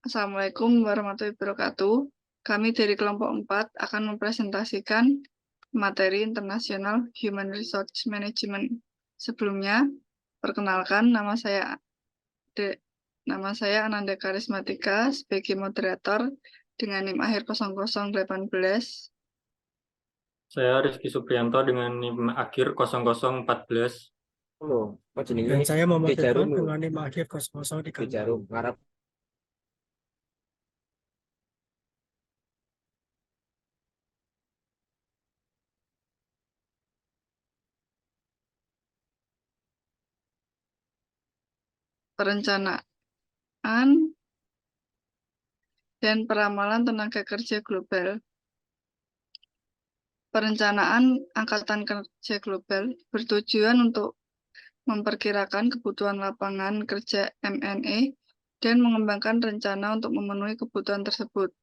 Assalamualaikum warahmatullahi wabarakatuh. Kami dari kelompok 4 akan mempresentasikan materi internasional Human Resource Management. Sebelumnya, perkenalkan nama saya Ananda Karismatika sebagai moderator dengan NIM akhir 0018. Saya Rizky Supriyanto dengan NIM akhir 0014. Dan saya Muhammad Irfan dengan NIM akhir 0030. Jarum ngarap. Perencanaan dan peramalan tenaga kerja global. Perencanaan Angkatan Kerja Global bertujuan untuk memperkirakan kebutuhan lapangan kerja MNE dan mengembangkan rencana untuk memenuhi kebutuhan tersebut.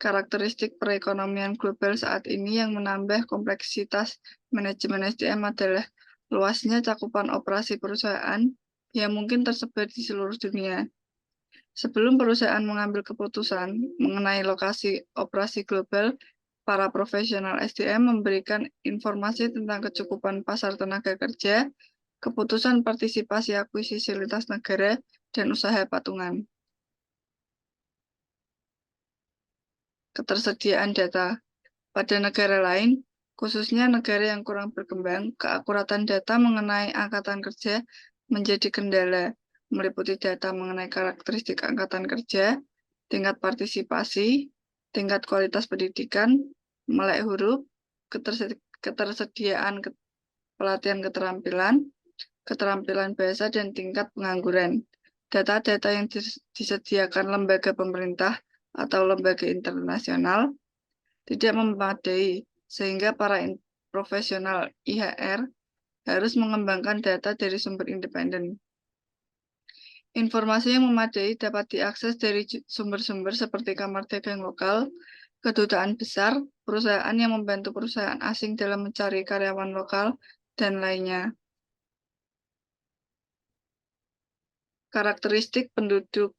Karakteristik perekonomian global saat ini yang menambah kompleksitas manajemen SDM adalah luasnya cakupan operasi perusahaan yang mungkin tersebar di seluruh dunia. Sebelum perusahaan mengambil keputusan mengenai lokasi operasi global, para profesional SDM memberikan informasi tentang kecukupan pasar tenaga kerja, keputusan partisipasi akuisisi lintas negara, dan usaha patungan. Ketersediaan data. Pada negara lain, khususnya negara yang kurang berkembang, keakuratan data mengenai angkatan kerja menjadi kendala, meliputi data mengenai karakteristik angkatan kerja, tingkat partisipasi, tingkat kualitas pendidikan, melek huruf, ketersediaan pelatihan keterampilan bahasa, dan tingkat pengangguran. Data-data yang disediakan lembaga pemerintah atau lembaga internasional tidak memadai, sehingga para profesional IHR harus mengembangkan data dari sumber independen. Informasi yang memadai dapat diakses dari sumber-sumber seperti kamar dagang lokal, kedutaan besar, perusahaan yang membantu perusahaan asing dalam mencari karyawan lokal, dan lainnya. Karakteristik penduduk,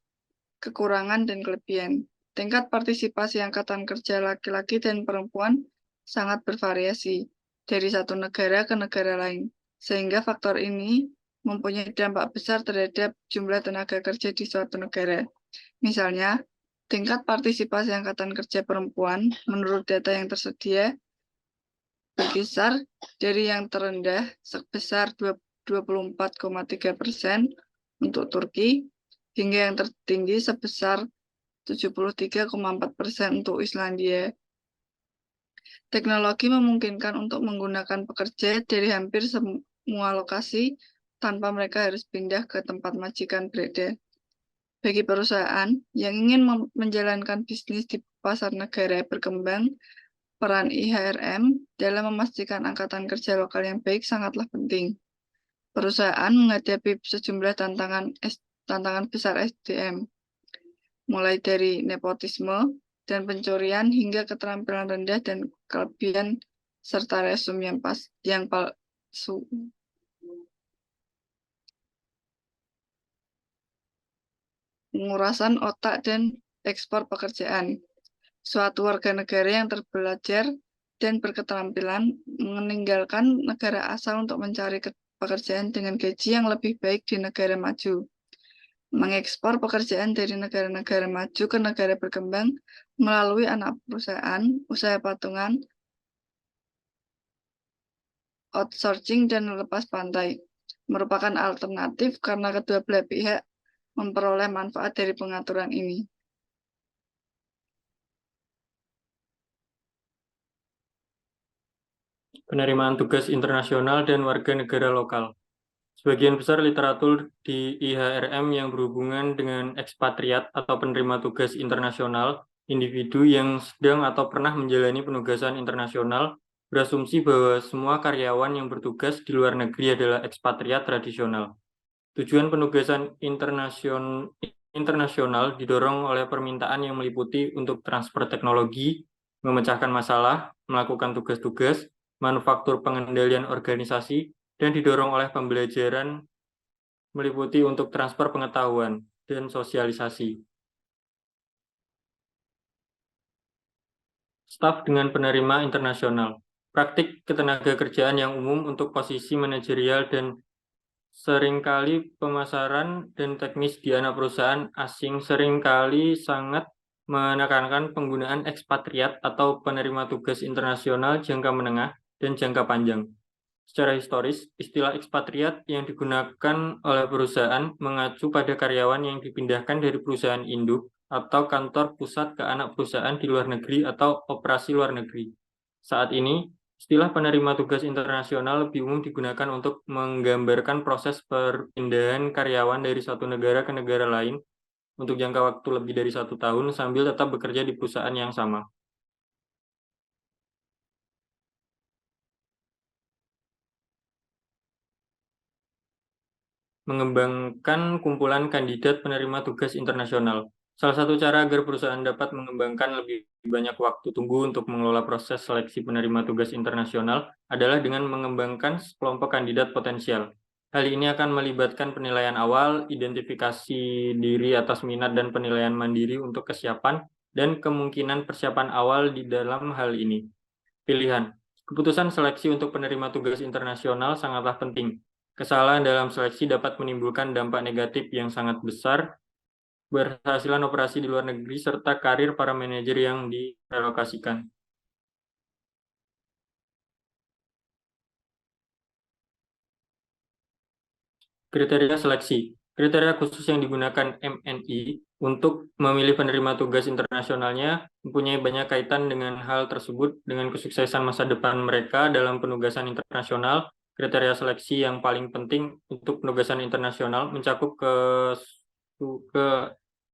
kekurangan dan kelebihan. Tingkat partisipasi angkatan kerja laki-laki dan perempuan sangat bervariasi dari satu negara ke negara lain, sehingga faktor ini mempunyai dampak besar terhadap jumlah tenaga kerja di suatu negara. Misalnya, tingkat partisipasi angkatan kerja perempuan menurut data yang tersedia berkisar dari yang terendah sebesar 24,3% untuk Turki hingga yang tertinggi sebesar 73,4% untuk Islandia. Teknologi memungkinkan untuk menggunakan pekerja dari hampir semua lokasi tanpa mereka harus pindah ke tempat majikan berada. Bagi perusahaan yang ingin menjalankan bisnis di pasar negara berkembang, peran IHRM dalam memastikan angkatan kerja lokal yang baik sangatlah penting. Perusahaan menghadapi sejumlah tantangan besar SDM, mulai dari nepotisme dan pencurian hingga keterampilan rendah dan kelebihan serta resume yang palsu. Pengurasan otak dan ekspor pekerjaan. Suatu warga negara yang terbelajar dan berketerampilan meninggalkan negara asal untuk mencari pekerjaan dengan gaji yang lebih baik di negara maju. Mengekspor pekerjaan dari negara-negara maju ke negara berkembang melalui anak perusahaan, usaha patungan, outsourcing, dan lepas pantai merupakan alternatif karena kedua belah pihak memperoleh manfaat dari pengaturan ini. Penerimaan tugas internasional dan warga negara lokal. Sebagian besar literatur di IHRM yang berhubungan dengan ekspatriat atau penerima tugas internasional, individu yang sedang atau pernah menjalani penugasan internasional, berasumsi bahwa semua karyawan yang bertugas di luar negeri adalah ekspatriat tradisional. Tujuan penugasan internasional didorong oleh permintaan yang meliputi untuk transfer teknologi, memecahkan masalah, melakukan tugas-tugas, manufaktur pengendalian organisasi, dan didorong oleh pembelajaran meliputi untuk transfer pengetahuan dan sosialisasi. staf dengan penerima internasional. Praktik ketenagakerjaan yang umum untuk posisi manajerial dan seringkali pemasaran dan teknis di anak perusahaan asing seringkali sangat menekankan penggunaan ekspatriat atau penerima tugas internasional jangka menengah dan jangka panjang. Secara historis, istilah ekspatriat yang digunakan oleh perusahaan mengacu pada karyawan yang dipindahkan dari perusahaan induk atau kantor pusat ke anak perusahaan di luar negeri atau operasi luar negeri. Saat ini, istilah penerima tugas internasional lebih umum digunakan untuk menggambarkan proses perpindahan karyawan dari satu negara ke negara lain untuk jangka waktu lebih dari 1 tahun sambil tetap bekerja di perusahaan yang sama. Mengembangkan kumpulan kandidat penerima tugas internasional. Salah satu cara agar perusahaan dapat mengembangkan lebih banyak waktu tunggu untuk mengelola proses seleksi penerima tugas internasional adalah dengan mengembangkan kelompok kandidat potensial. Hal ini akan melibatkan penilaian awal, identifikasi diri atas minat dan penilaian mandiri untuk kesiapan, dan kemungkinan persiapan awal di dalam hal ini. Pilihan. Keputusan seleksi untuk penerima tugas internasional sangatlah penting. Kesalahan dalam seleksi dapat menimbulkan dampak negatif yang sangat besar, berhasilan operasi di luar negeri, serta karir para manajer yang direlokasikan. Kriteria seleksi. Kriteria khusus yang digunakan MNI untuk memilih penerima tugas internasionalnya mempunyai banyak kaitan dengan hal tersebut dengan kesuksesan masa depan mereka dalam penugasan internasional. Kriteria seleksi yang paling penting untuk penugasan internasional mencakup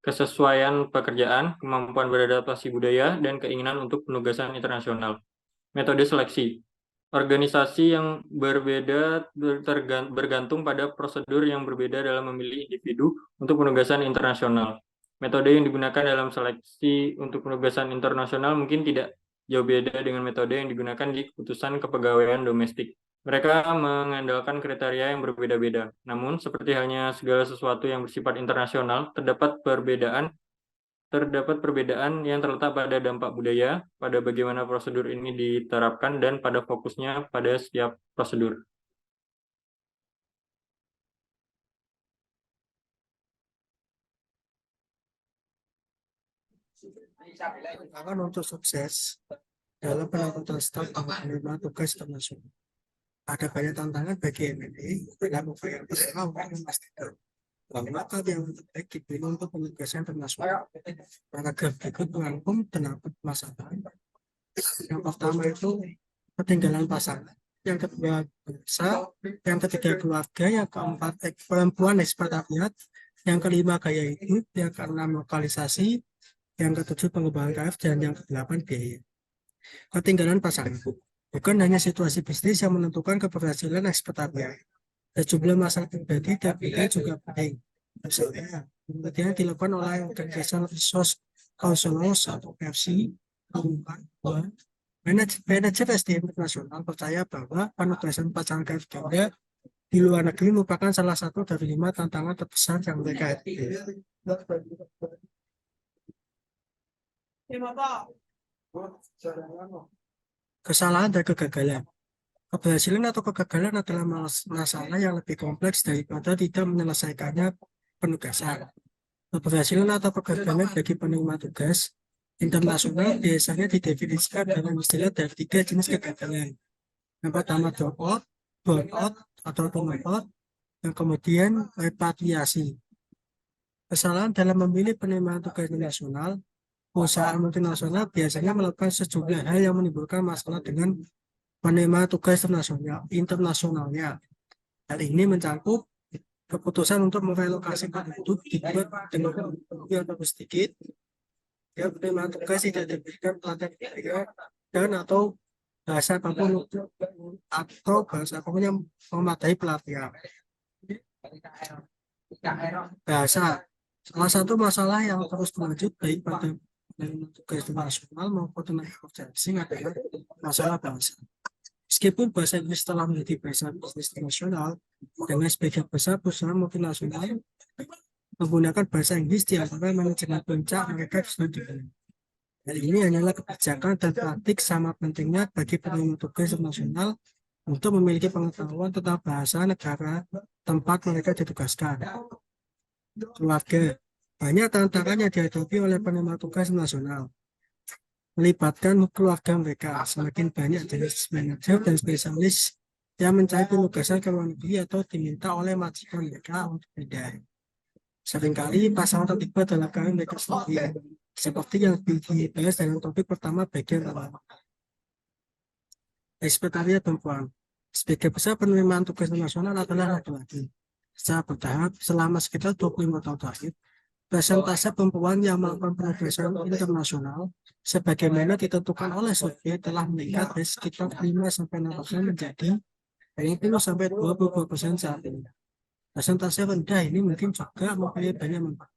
kesesuaian pekerjaan, kemampuan beradaptasi budaya, dan keinginan untuk penugasan internasional. Metode seleksi. Organisasi yang berbeda bergantung pada prosedur yang berbeda dalam memilih individu untuk penugasan internasional. Metode yang digunakan dalam seleksi untuk penugasan internasional mungkin tidak jauh beda dengan metode yang digunakan di keputusan kepegawaian domestik. Mereka mengandalkan kriteria yang berbeda-beda. Namun, seperti halnya segala sesuatu yang bersifat internasional, terdapat perbedaan yang terletak pada dampak budaya, pada bagaimana prosedur ini diterapkan, dan pada fokusnya pada setiap prosedur. Tantangan untuk sukses dalam penanggutan staf penerima tugas internasional. Ada banyak tantangan bagi MNI dalam upaya bersama untuk memastikan bahwa yang terbaik dipilih untuk penugasan internasional. Paragraf berikut merangkum 8 masalah. Yang pertama itu ketinggalan pasangan, yang kedua bangsa, yang ketiga keluarga, yang keempat perempuan ekspatriat, yang kelima gaya hidup, yang keenam lokalisasi, yang ketujuh pengembangan KF, dan yang kedelapan biaya. Ketinggalan pasangan bukan hanya situasi bisnis yang menentukan keberhasilan ekspatriat. Sejumlah masalah pribadi dan budaya juga penting. Misalnya, kemudian dilakukan oleh Organization Resource Councils atau FC, manajer SDM internasional percaya bahwa penugasan pasangan KF ganda di luar negeri merupakan salah satu dari 5 tantangan terbesar yang mereka hadapi. Kesalahan dan kegagalan. Keberhasilan atau kegagalan adalah masalah yang lebih kompleks daripada tidak menyelesaikannya penugasan. Keberhasilan atau kegagalan bagi penerima tugas internasional biasanya didefinisikan dalam istilah dari 3 jenis kegagalan. Yang pertama dropout, burnout atau turnover, yang kemudian repatriasi. Kesalahan dalam memilih penerima tugas internasional. Perusahaan multinasional biasanya melakukan sejumlah hal yang menimbulkan masalah dengan penerima tugas internasionalnya. Hal ini mencakup keputusan untuk merelokasi penduduk dibuat dengan yang lebih sedikit, ya, penerima tugas tidak diberikan pelatihan dan atau bahasa apapun yang memadai pelatihan. Bahasa salah satu masalah yang terus berlanjut baik pada penerima tugas internasional maupun tenaga kerja asing adalah masalah bahasa. Meskipun bahasa Inggris telah menjadi bahasa bisnis internasional, dengan sebagian besar perusahaan multinasional menggunakan bahasa Inggris di antara manajemen puncak mereka sudah dibeli. Hal ini hanyalah kebijakan dan praktik sama pentingnya bagi penerima tugas internasional untuk memiliki pengetahuan tentang bahasa negara tempat mereka ditugaskan. Keluarga. Banyak tantangan yang dihadapi oleh penerima tugas nasional. Melibatkan keluarga mereka. Semakin banyak jenis manajer dan spesialis yang mencari penugasan ke luar negeri atau diminta oleh majikan mereka untuk pindah. Seringkali pasangan terlibat dalam karir mereka sendiri. Seperti yang dibahas dalam topik pertama bagian pertama. Sekretariat perempuan. Sebagai besar penerimaan tugas nasional adalah laki-laki. Secara bertahap selama sekitar 25 tahun terakhir, persentase perempuan yang melakukan penugasan internasional sebagaimana ditentukan oleh survei telah meningkat dari sekitar 5-6% menjadi 20-22% saat ini. Persentase rendah ini mungkin juga mempunyai banyak manfaat.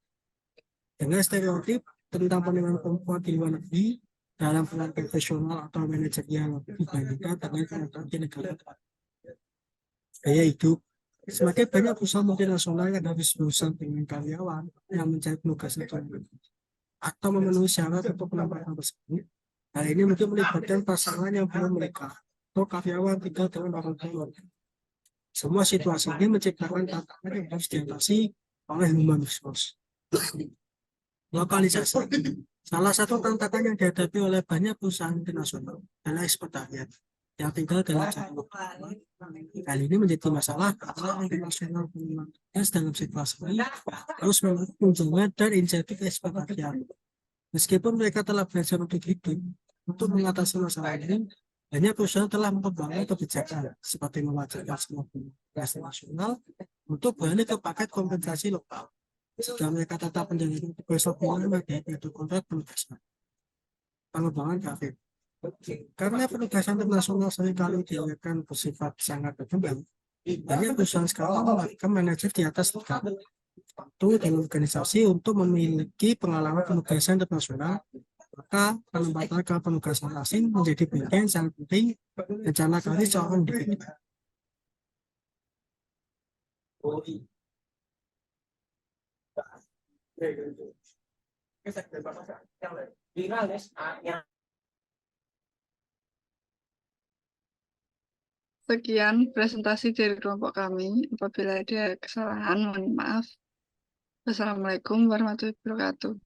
Dengan stereotip tentang penerimaan perempuan di luar negeri dalam peran profesional atau manajerial dibandingkan dengan peran di negara gaya hidup. Semakin banyak perusahaan multinasional yang harus berusaha dengan karyawan yang mencari penugasan atau memenuhi syarat untuk penempatan tersebut. Hal ini mungkin melibatkan pasangan yang belum menikah atau karyawan tinggal dengan orang tua. Semua situasi ini menciptakan tantangan yang harus diatasi oleh human resource. Lokalisasi. Salah satu tantangan yang dihadapi oleh banyak perusahaan internasional adalah ekspatariat yang tinggal dalam jangka. Hal ini menjadi masalah karena internasional penugasan dalam situasi ini harus melakukan kunjungan dan insentif ekspatariat. Meskipun mereka telah belajar untuk hidup, untuk mengatasi masalah ini, banyak perusahaan telah mengembangkan kebijakan seperti mewajibkan semua petugas nasional untuk beralih ke paket kompensasi lokal. Jika mereka tetap menjalani tugas lama yaitu kontrak penugasan. Pengembangan grafik. Karena penugasan internasional seringkali dilakukan bersifat sangat berkembang, banyak perusahaan sekarang melakukan manajer di atas tingkat waktu dan organisasi untuk memiliki pengalaman penugasan internasional. Maka penempatan ke penugasan asing menjadi bagian sangat penting rencana karir seorang individu. Sekian presentasi dari kelompok kami. Apabila ada kesalahan, mohon maaf. Wassalamualaikum warahmatullahi wabarakatuh.